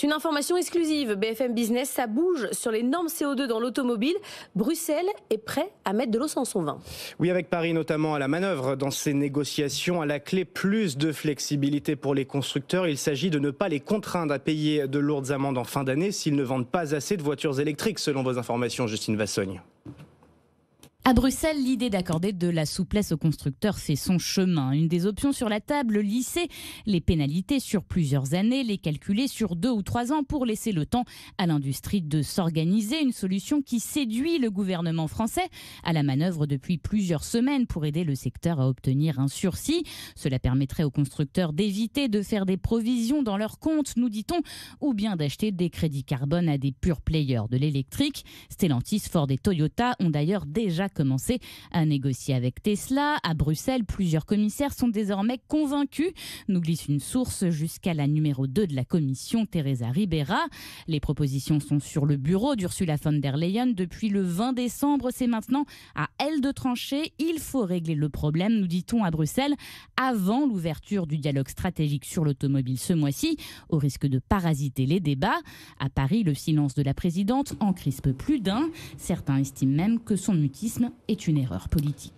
Une information exclusive, BFM Business, ça bouge sur les normes CO2 dans l'automobile. Bruxelles est prêt à mettre de l'eau sans son vin. Oui, avec Paris notamment à la manœuvre dans ces négociations. À la clé, plus de flexibilité pour les constructeurs. Il s'agit de ne pas les contraindre à payer de lourdes amendes en fin d'année s'ils ne vendent pas assez de voitures électriques, selon vos informations, Justine Vassogne. À Bruxelles, l'idée d'accorder de la souplesse aux constructeurs fait son chemin. Une des options sur la table, lisser les pénalités sur plusieurs années, les calculer sur 2 ou 3 ans pour laisser le temps à l'industrie de s'organiser. Une solution qui séduit le gouvernement français à la manœuvre depuis plusieurs semaines pour aider le secteur à obtenir un sursis. Cela permettrait aux constructeurs d'éviter de faire des provisions dans leurs comptes, nous dit-on, ou bien d'acheter des crédits carbone à des pure players de l'électrique. Stellantis, Ford et Toyota ont d'ailleurs déjà commencé à négocier avec Tesla. À Bruxelles, plusieurs commissaires sont désormais convaincus, nous glisse une source jusqu'à la numéro 2 de la commission, Teresa Ribera. Les propositions sont sur le bureau d'Ursula von der Leyen depuis le 20 décembre. C'est maintenant à elle de trancher. Il faut régler le problème, nous dit-on à Bruxelles, avant l'ouverture du dialogue stratégique sur l'automobile ce mois-ci, au risque de parasiter les débats. À Paris, le silence de la présidente en crispe plus d'un. Certains estiment même que son mutisme est une erreur politique.